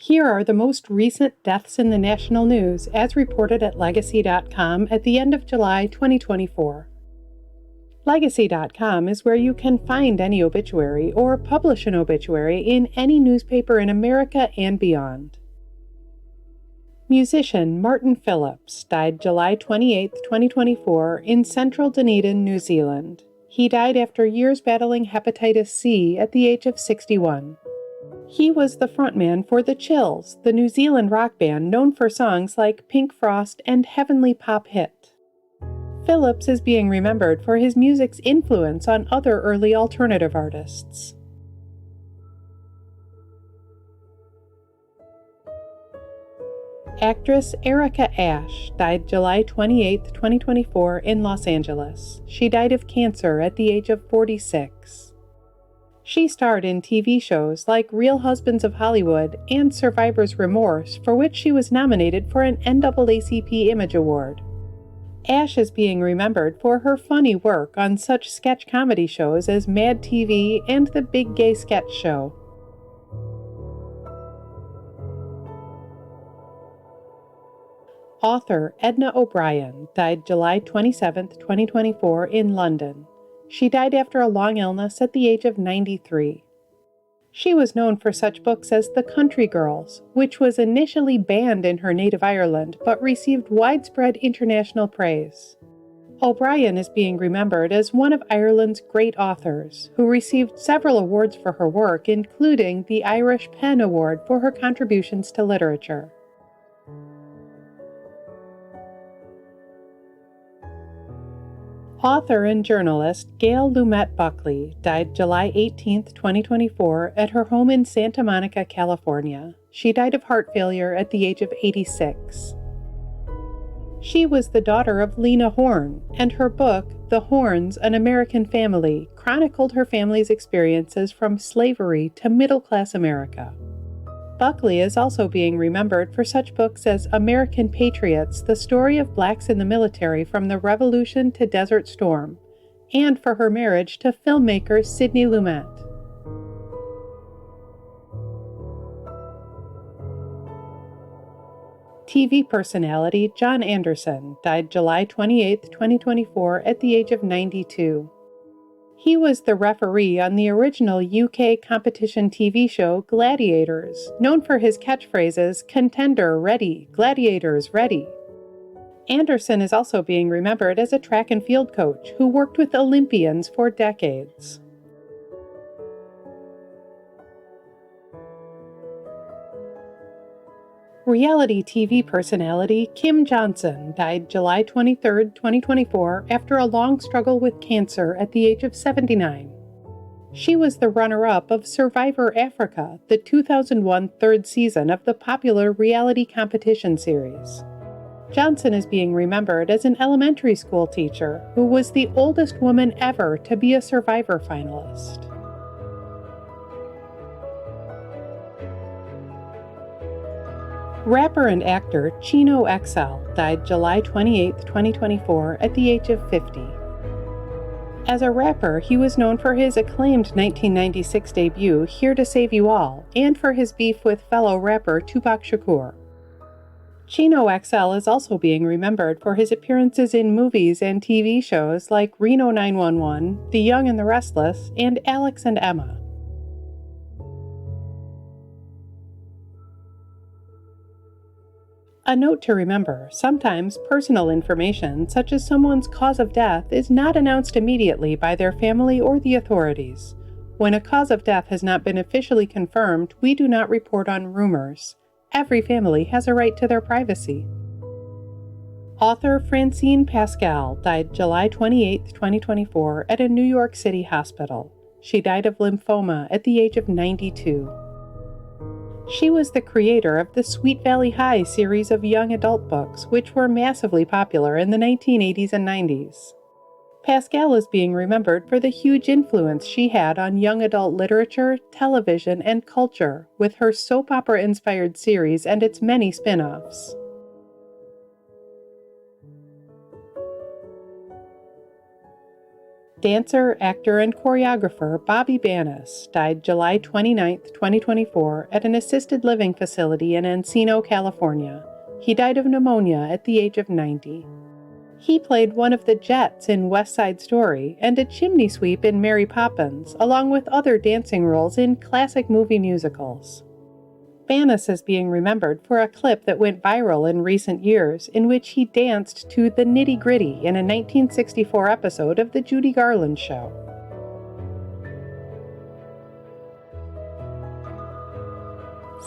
Here are the most recent deaths in the national news as reported at Legacy.com at the end of July 2024. Legacy.com is where you can find any obituary or publish an obituary in any newspaper in America and beyond. Musician Martin Phillipps died July 28, 2024 in central Dunedin, New Zealand. He died after years battling hepatitis C at the age of 61. He was the frontman for The Chills, the New Zealand rock band known for songs like Pink Frost and Heavenly Pop Hit. Phillips is being remembered for his music's influence on other early alternative artists. Actress Erica Ashe died July 28, 2024 in Los Angeles. She died of cancer at the age of 46. She starred in TV shows like Real Husbands of Hollywood and Survivor's Remorse, for which she was nominated for an NAACP Image Award. Ashe is being remembered for her funny work on such sketch comedy shows as Mad TV and The Big Gay Sketch Show. Author Edna O'Brien died July 27, 2024 in London. She died after a long illness at the age of 93. She was known for such books as The Country Girls, which was initially banned in her native Ireland but received widespread international praise. O'Brien is being remembered as one of Ireland's great authors, who received several awards for her work, including the Irish Pen Award for her contributions to literature. Author and journalist Gail Lumet Buckley died July 18, 2024 at her home in Santa Monica, California. She died of heart failure at the age of 86. She was the daughter of Lena Horne, and her book, The Hornes, An American Family, chronicled her family's experiences from slavery to middle-class America. Buckley is also being remembered for such books as American Patriots, The Story of Blacks in the Military from the Revolution to Desert Storm, and for her marriage to filmmaker Sidney Lumet. TV personality John Anderson died July 28, 2024 at the age of 92. He was the referee on the original UK competition TV show Gladiators, known for his catchphrases, "Contender ready, Gladiators ready." Anderson is also being remembered as a track and field coach who worked with Olympians for decades. Reality TV personality Kim Johnson died July 23, 2024 after a long struggle with cancer at the age of 79. She was the runner-up of Survivor Africa, the 2001 third season of the popular reality competition series. Johnson is being remembered as an elementary school teacher who was the oldest woman ever to be a Survivor finalist. Rapper and actor Chino XL died July 28, 2024 at the age of 50. As a rapper, he was known for his acclaimed 1996 debut, Here to Save You All, and for his beef with fellow rapper Tupac Shakur. Chino XL is also being remembered for his appearances in movies and TV shows like Reno 911, The Young and the Restless, and Alex and Emma. A note to remember, sometimes personal information, such as someone's cause of death, is not announced immediately by their family or the authorities. When a cause of death has not been officially confirmed, we do not report on rumors. Every family has a right to their privacy. Author Francine Pascal died July 28, 2024 at a New York City hospital. She died of lymphoma at the age of 92. She was the creator of the Sweet Valley High series of young adult books, which were massively popular in the 1980s and 90s. Pascal is being remembered for the huge influence she had on young adult literature, television, and culture, with her soap opera-inspired series and its many spin-offs. Dancer, actor, and choreographer Bobby Banas died July 29, 2024, at an assisted living facility in Encino, California. He died of pneumonia at the age of 90. He played one of the Jets in West Side Story and a chimney sweep in Mary Poppins, along with other dancing roles in classic movie musicals. Banas is being remembered for a clip that went viral in recent years in which he danced to The Nitty Gritty in a 1964 episode of The Judy Garland Show.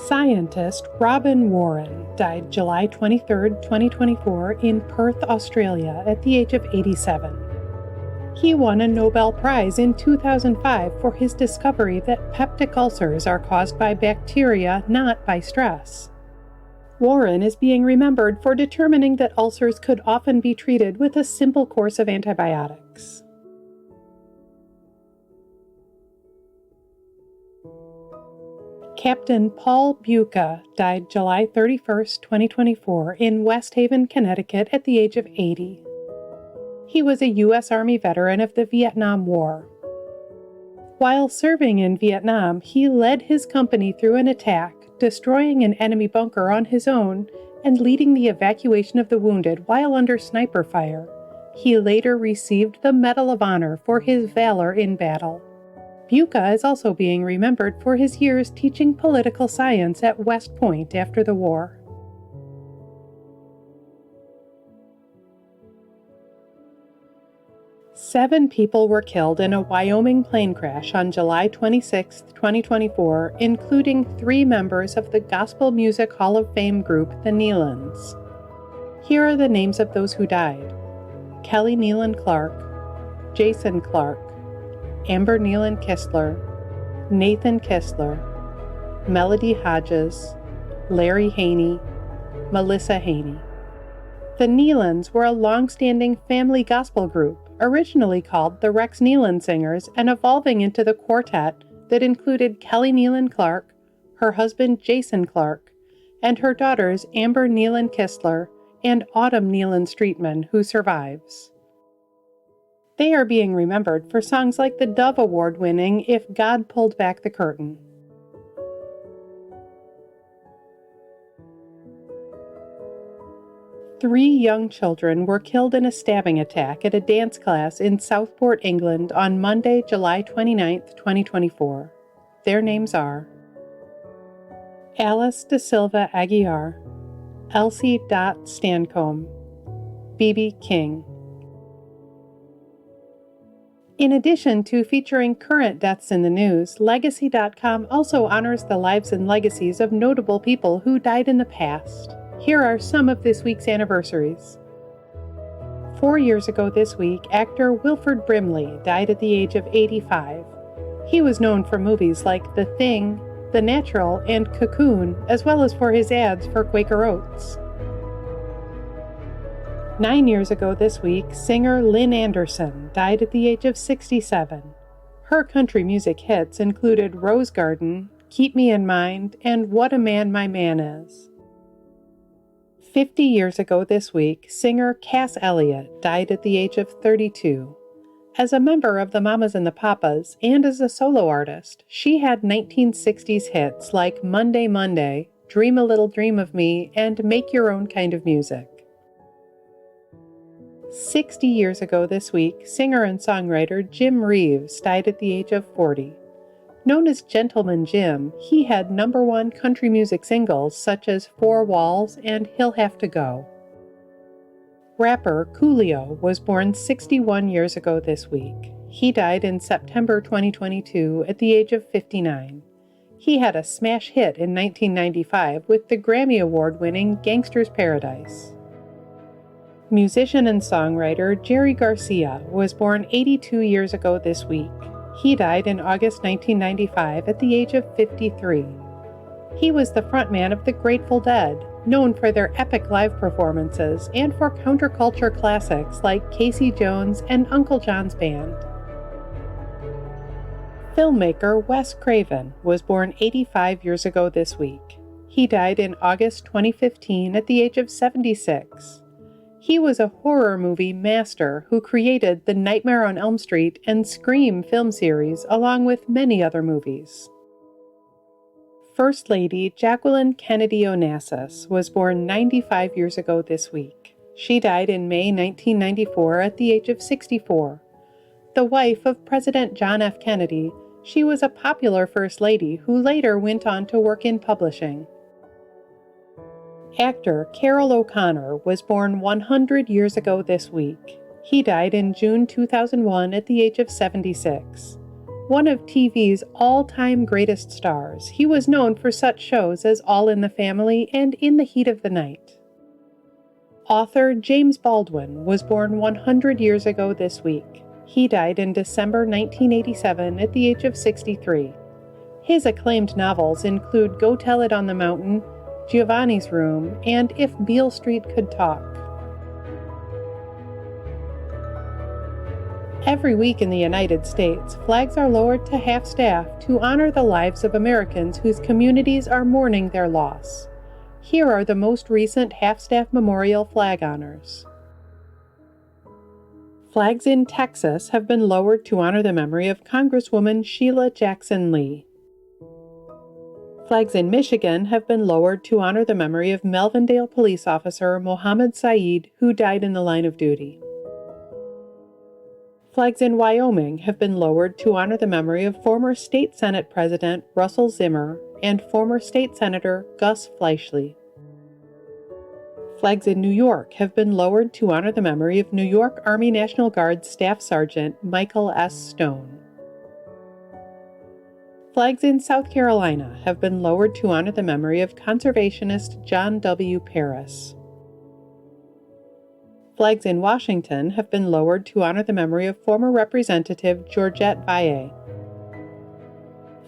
Scientist Robin Warren died July 23, 2024 in Perth, Australia at the age of 87. He won a Nobel Prize in 2005 for his discovery that peptic ulcers are caused by bacteria, not by stress. Warren is being remembered for determining that ulcers could often be treated with a simple course of antibiotics. Captain Paul Bucha died July 31, 2024 in West Haven, Connecticut at the age of 80. He was a U.S. Army veteran of the Vietnam War. While serving in Vietnam, he led his company through an attack, destroying an enemy bunker on his own and leading the evacuation of the wounded while under sniper fire. He later received the Medal of Honor for his valor in battle. Bucha is also being remembered for his years teaching political science at West Point after the war. Seven people were killed in a Wyoming plane crash on July 26, 2024, including 3 members of the Gospel Music Hall of Fame group, the Nelons. Here are the names of those who died: Kelly Nelon Clark, Jason Clark, Amber Nelon Kistler, Nathan Kistler, Melody Hodges, Larry Haney, Melissa Haney. The Nelons were a long-standing family gospel group, originally called the Rex Nelon Singers and evolving into the quartet that included Kelly Nelon Clark, her husband Jason Clark, and her daughters Amber Nelon Kistler and Autumn Nelon Streetman, who survives. They are being remembered for songs like the Dove Award-winning If God Pulled Back the Curtain. Three young children were killed in a stabbing attack at a dance class in Southport, England on Monday, July 29, 2024. Their names are Alice Da Silva Aguiar, Elsie Dot Stancombe, B.B. King. In addition to featuring current deaths in the news, Legacy.com also honors the lives and legacies of notable people who died in the past. Here are some of this week's anniversaries. 4 years ago this week, actor Wilford Brimley died at the age of 85. He was known for movies like The Thing, The Natural, and Cocoon, as well as for his ads for Quaker Oats. 9 years ago this week, singer Lynn Anderson died at the age of 67. Her country music hits included Rose Garden, Keep Me in Mind, and What a Man My Man Is. 50 years ago this week, singer Cass Elliot died at the age of 32. As a member of the Mamas and the Papas, and as a solo artist, she had 1960s hits like Monday, Monday, Dream a Little Dream of Me, and Make Your Own Kind of Music. 60 years ago this week, singer and songwriter Jim Reeves died at the age of 40. Known as Gentleman Jim, he had #1 country music singles such as Four Walls and He'll Have to Go. Rapper Coolio was born 61 years ago this week. He died in September 2022 at the age of 59. He had a smash hit in 1995 with the Grammy Award-winning Gangster's Paradise. Musician and songwriter Jerry Garcia was born 82 years ago this week. He died in August 1995 at the age of 53. He was the frontman of the Grateful Dead, known for their epic live performances and for counterculture classics like Casey Jones and Uncle John's Band. Filmmaker Wes Craven was born 85 years ago this week. He died in August 2015 at the age of 76. He was a horror movie master who created the Nightmare on Elm Street and Scream film series, along with many other movies. First Lady Jacqueline Kennedy Onassis was born 95 years ago this week. She died in May 1994 at the age of 64. The wife of President John F. Kennedy, she was a popular First Lady who later went on to work in publishing. Actor Carroll O'Connor was born 100 years ago this week. He died in June 2001 at the age of 76. One of TV's all-time greatest stars, he was known for such shows as All in the Family and In the Heat of the Night. Author James Baldwin was born 100 years ago this week. He died in December 1987 at the age of 63. His acclaimed novels include Go Tell It on the Mountain, Giovanni's Room, and If Beale Street Could Talk. Every week in the United States, flags are lowered to half-staff to honor the lives of Americans whose communities are mourning their loss. Here are the most recent half-staff memorial flag honors. Flags in Texas have been lowered to honor the memory of Congresswoman Sheila Jackson Lee. Flags in Michigan have been lowered to honor the memory of Melvindale police officer Mohammed Saeed, who died in the line of duty. Flags in Wyoming have been lowered to honor the memory of former State Senate President Russell Zimmer and former State Senator Gus Fleischle. Flags in New York have been lowered to honor the memory of New York Army National Guard Staff Sergeant Michael S. Stone. Flags in South Carolina have been lowered to honor the memory of conservationist John W. Paris. Flags in Washington have been lowered to honor the memory of former Representative Georgette Valle.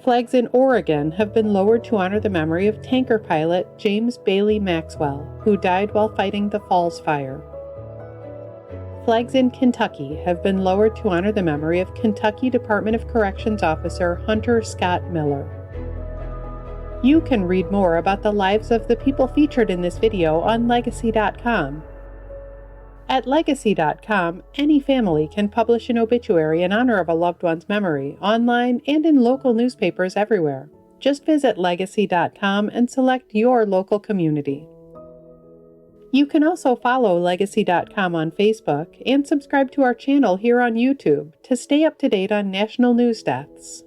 Flags in Oregon have been lowered to honor the memory of tanker pilot James Bailey Maxwell, who died while fighting the Falls Fire. Flags in Kentucky have been lowered to honor the memory of Kentucky Department of Corrections officer Hunter Scott Miller. You can read more about the lives of the people featured in this video on Legacy.com. At Legacy.com, any family can publish an obituary in honor of a loved one's memory, online and in local newspapers everywhere. Just visit Legacy.com and select your local community. You can also follow Legacy.com on Facebook and subscribe to our channel here on YouTube to stay up to date on national news deaths.